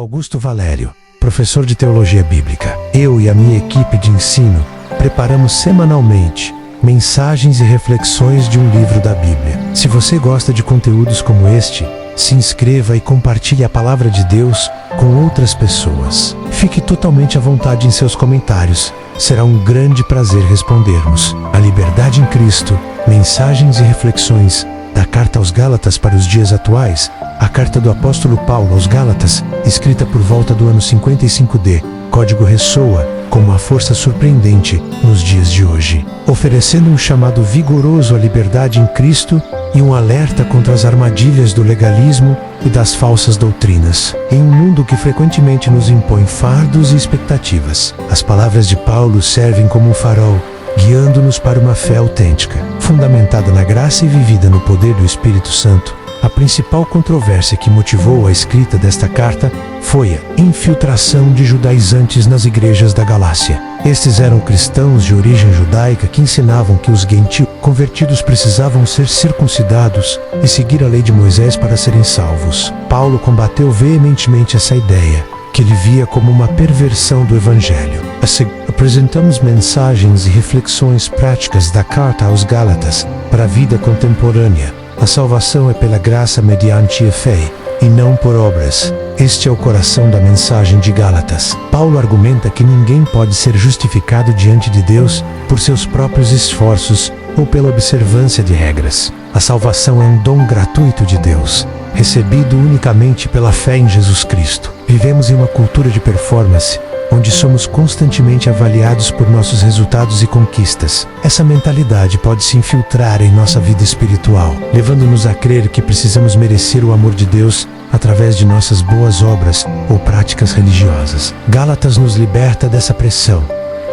Augusto Valério, professor de Teologia Bíblica. Eu e a minha equipe de ensino preparamos semanalmente mensagens e reflexões de um livro da Bíblia. Se você gosta de conteúdos como este, se inscreva e compartilhe a palavra de Deus com outras pessoas. Fique totalmente à vontade em seus comentários. Será um grande prazer respondermos. A liberdade em Cristo, mensagens e reflexões da Carta aos Gálatas para os dias atuais, a carta do apóstolo Paulo aos Gálatas, escrita por volta do ano 55D, código ressoa com uma força surpreendente nos dias de hoje, oferecendo um chamado vigoroso à liberdade em Cristo e um alerta contra as armadilhas do legalismo e das falsas doutrinas. Em um mundo que frequentemente nos impõe fardos e expectativas, as palavras de Paulo servem como um farol, guiando-nos para uma fé autêntica, fundamentada na graça e vivida no poder do Espírito Santo. A principal controvérsia que motivou a escrita desta carta foi a infiltração de judaizantes nas igrejas da Galácia. Estes eram cristãos de origem judaica que ensinavam que os gentios convertidos precisavam ser circuncidados e seguir a lei de Moisés para serem salvos. Paulo combateu veementemente essa ideia, que ele via como uma perversão do Evangelho. Apresentamos mensagens e reflexões práticas da carta aos Gálatas para a vida contemporânea. A salvação é pela graça mediante a fé, e não por obras. Este é o coração da mensagem de Gálatas. Paulo argumenta que ninguém pode ser justificado diante de Deus por seus próprios esforços ou pela observância de regras. A salvação é um dom gratuito de Deus, recebido unicamente pela fé em Jesus Cristo. Vivemos em uma cultura de performance, onde somos constantemente avaliados por nossos resultados e conquistas. Essa mentalidade pode se infiltrar em nossa vida espiritual, levando-nos a crer que precisamos merecer o amor de Deus através de nossas boas obras ou práticas religiosas. Gálatas nos liberta dessa pressão,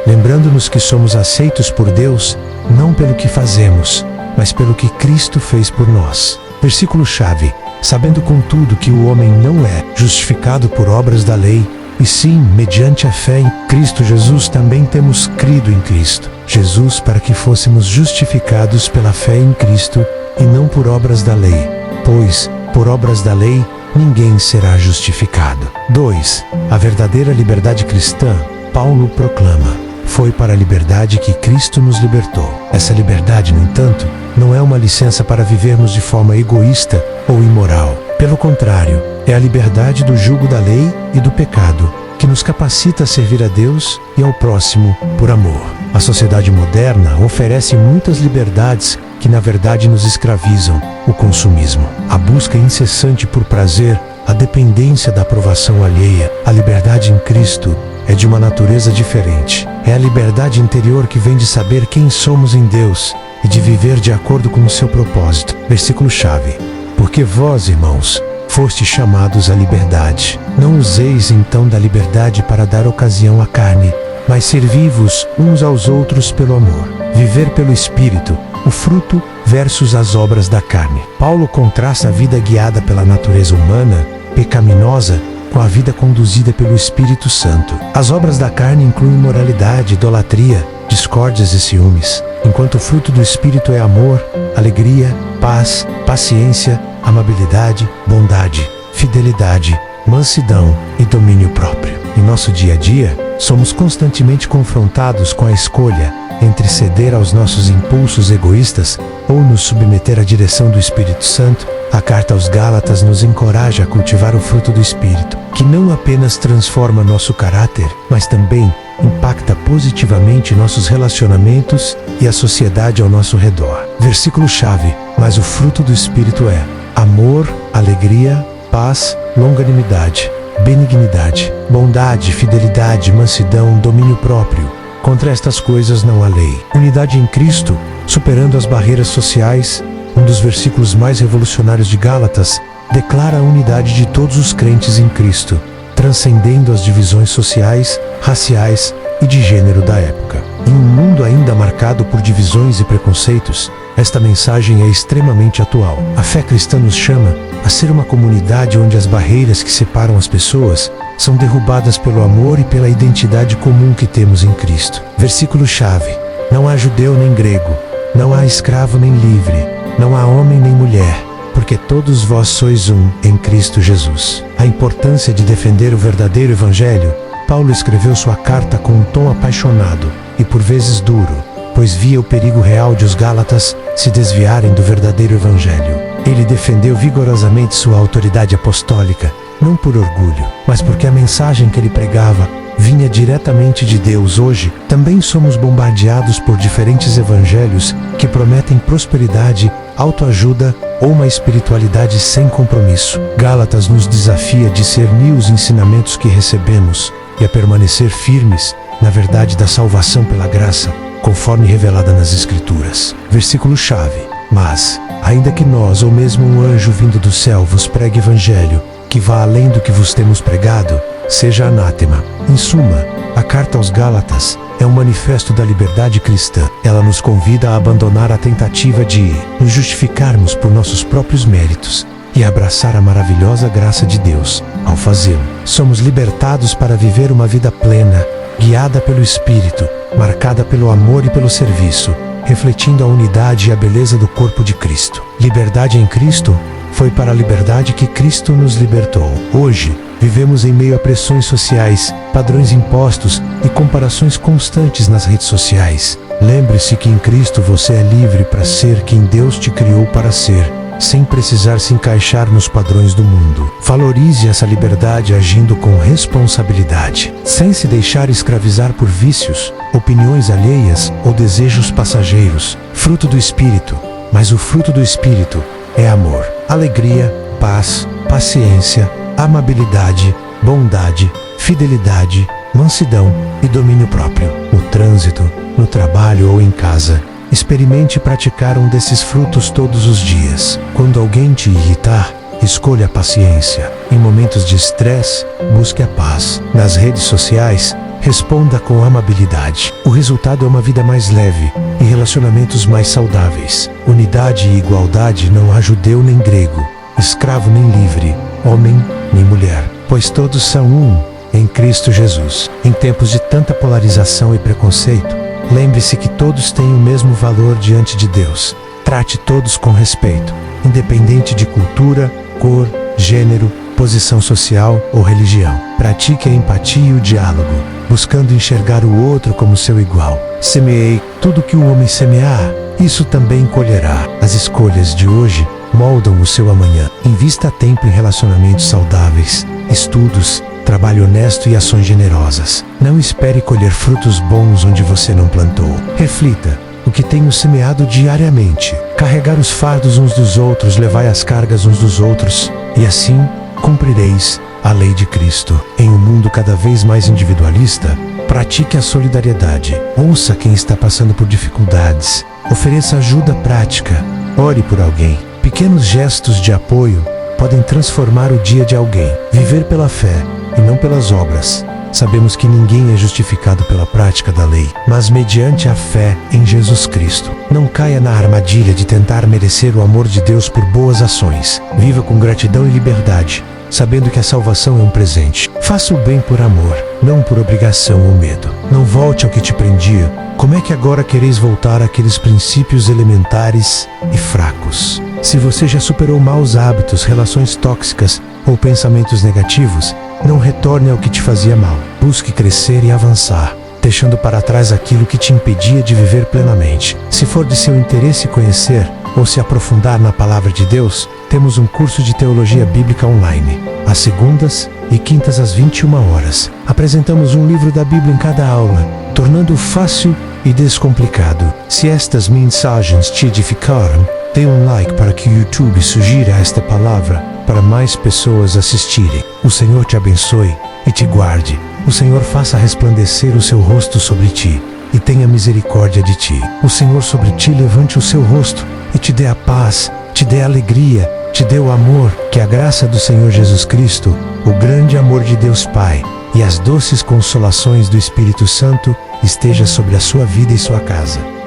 lembrando-nos que somos aceitos por Deus não pelo que fazemos, mas pelo que Cristo fez por nós. Versículo-chave: sabendo contudo que o homem não é justificado por obras da lei, e sim, mediante a fé em Cristo Jesus, também temos crido em Cristo Jesus para que fôssemos justificados pela fé em Cristo e não por obras da lei, pois, por obras da lei, ninguém será justificado. 2. A verdadeira liberdade cristã, Paulo proclama, foi para a liberdade que Cristo nos libertou. Essa liberdade, no entanto, não é uma licença para vivermos de forma egoísta ou imoral. Pelo contrário, é a liberdade do jugo da lei e do pecado que nos capacita a servir a Deus e ao próximo por amor. A sociedade moderna oferece muitas liberdades que na verdade nos escravizam: o consumismo, a busca incessante por prazer, a dependência da aprovação alheia. A liberdade em Cristo é de uma natureza diferente. É a liberdade interior que vem de saber quem somos em Deus e de viver de acordo com o seu propósito. Versículo-chave: porque vós, irmãos, fostes chamados à liberdade. Não useis então da liberdade para dar ocasião à carne, mas servi-vos uns aos outros pelo amor. Viver pelo Espírito, o fruto versus as obras da carne. Paulo contrasta a vida guiada pela natureza humana, pecaminosa, com a vida conduzida pelo Espírito Santo. As obras da carne incluem imoralidade, idolatria, discórdias e ciúmes, enquanto o fruto do Espírito é amor, alegria, paz, paciência, amabilidade, bondade, fidelidade, mansidão e domínio próprio. Em nosso dia a dia, somos constantemente confrontados com a escolha entre ceder aos nossos impulsos egoístas ou nos submeter à direção do Espírito Santo. A carta aos Gálatas nos encoraja a cultivar o fruto do Espírito, que não apenas transforma nosso caráter, mas também impacta positivamente nossos relacionamentos e a sociedade ao nosso redor. Versículo-chave: mas o fruto do Espírito é amor, alegria, paz, longanimidade, benignidade, bondade, fidelidade, mansidão, domínio próprio. Contra estas coisas não há lei. Unidade em Cristo, superando as barreiras sociais. Um dos versículos mais revolucionários de Gálatas declara a unidade de todos os crentes em Cristo, transcendendo as divisões sociais, raciais e de gênero da época. Em um mundo ainda marcado por divisões e preconceitos, esta mensagem é extremamente atual. A fé cristã nos chama a ser uma comunidade onde as barreiras que separam as pessoas são derrubadas pelo amor e pela identidade comum que temos em Cristo. Versículo-chave: não há judeu nem grego, não há escravo nem livre, não há homem nem mulher, porque todos vós sois um em Cristo Jesus. A importância de defender o verdadeiro evangelho. Paulo escreveu sua carta com um tom apaixonado e por vezes duro, pois via o perigo real de os gálatas se desviarem do verdadeiro evangelho. Ele defendeu vigorosamente sua autoridade apostólica, não por orgulho, mas porque a mensagem que ele pregava vinha diretamente de Deus. Hoje, também somos bombardeados por diferentes evangelhos que prometem prosperidade, autoajuda ou uma espiritualidade sem compromisso. Gálatas nos desafia a discernir os ensinamentos que recebemos e a permanecer firmes na verdade da salvação pela graça, conforme revelada nas Escrituras. Versículo-chave: mas, ainda que nós ou mesmo um anjo vindo do céu vos pregue evangelho, que vá além do que vos temos pregado, seja anátema. Em suma, a carta aos Gálatas é um manifesto da liberdade cristã. Ela nos convida a abandonar a tentativa de nos justificarmos por nossos próprios méritos e abraçar a maravilhosa graça de Deus. Ao fazê-lo, somos libertados para viver uma vida plena, guiada pelo Espírito, marcada pelo amor e pelo serviço, refletindo a unidade e a beleza do corpo de Cristo. Liberdade em Cristo foi para a liberdade que Cristo nos libertou. Hoje, vivemos em meio a pressões sociais, padrões impostos e comparações constantes nas redes sociais. Lembre-se que em Cristo você é livre para ser quem Deus te criou para ser, sem precisar se encaixar nos padrões do mundo. Valorize essa liberdade agindo com responsabilidade, sem se deixar escravizar por vícios, opiniões alheias ou desejos passageiros. Fruto do Espírito. Mas o fruto do Espírito é amor, alegria, paz, paciência, amabilidade, bondade, fidelidade, mansidão e domínio próprio. No trânsito, no trabalho ou em casa, experimente praticar um desses frutos todos os dias. Quando alguém te irritar, escolha a paciência. Em momentos de estresse, busque a paz. Nas redes sociais, responda com amabilidade. O resultado é uma vida mais leve e relacionamentos mais saudáveis. Unidade e igualdade não há judeu nem grego, escravo nem livre, homem nem mulher, pois todos são um em Cristo Jesus. Em tempos de tanta polarização e preconceito, lembre-se que todos têm o mesmo valor diante de Deus. Trate todos com respeito, independente de cultura, cor, gênero, posição social ou religião. Pratique a empatia e o diálogo, buscando enxergar o outro como seu igual. Semeei tudo que o homem semear, isso também colherá. As escolhas de hoje moldam o seu amanhã. Invista tempo em relacionamentos saudáveis, estudos, trabalho honesto e ações generosas. Não espere colher frutos bons onde você não plantou. Reflita: o que tenho semeado diariamente? Carregar os fardos uns dos outros, levai as cargas uns dos outros, e assim cumprireis a lei de Cristo. Em um mundo cada vez mais individualista, pratique a solidariedade. Ouça quem está passando por dificuldades. Ofereça ajuda prática. Ore por alguém. Pequenos gestos de apoio podem transformar o dia de alguém. Viver pela fé e não pelas obras. Sabemos que ninguém é justificado pela prática da lei, mas mediante a fé em Jesus Cristo. Não caia na armadilha de tentar merecer o amor de Deus por boas ações. Viva com gratidão e liberdade, sabendo que a salvação é um presente. Faça o bem por amor, não por obrigação ou medo. Não volte ao que te prendia. Como é que agora quereis voltar àqueles princípios elementares e fracos? Se você já superou maus hábitos, relações tóxicas ou pensamentos negativos, não retorne ao que te fazia mal. Busque crescer e avançar, deixando para trás aquilo que te impedia de viver plenamente. Se for de seu interesse conhecer ou se aprofundar na Palavra de Deus, temos um curso de Teologia Bíblica online, às segundas e quintas às 21 horas. Apresentamos um livro da Bíblia em cada aula, tornando-o fácil e descomplicado. Se estas mensagens te edificaram, dê um like para que o YouTube sugira esta palavra para mais pessoas assistirem. O Senhor te abençoe e te guarde. O Senhor faça resplandecer o seu rosto sobre ti e tenha misericórdia de ti. O Senhor sobre ti levante o seu rosto e te dê a paz, te dê a alegria, te dê o amor. Que a graça do Senhor Jesus Cristo, o grande amor de Deus Pai e as doces consolações do Espírito Santo esteja sobre a sua vida e sua casa.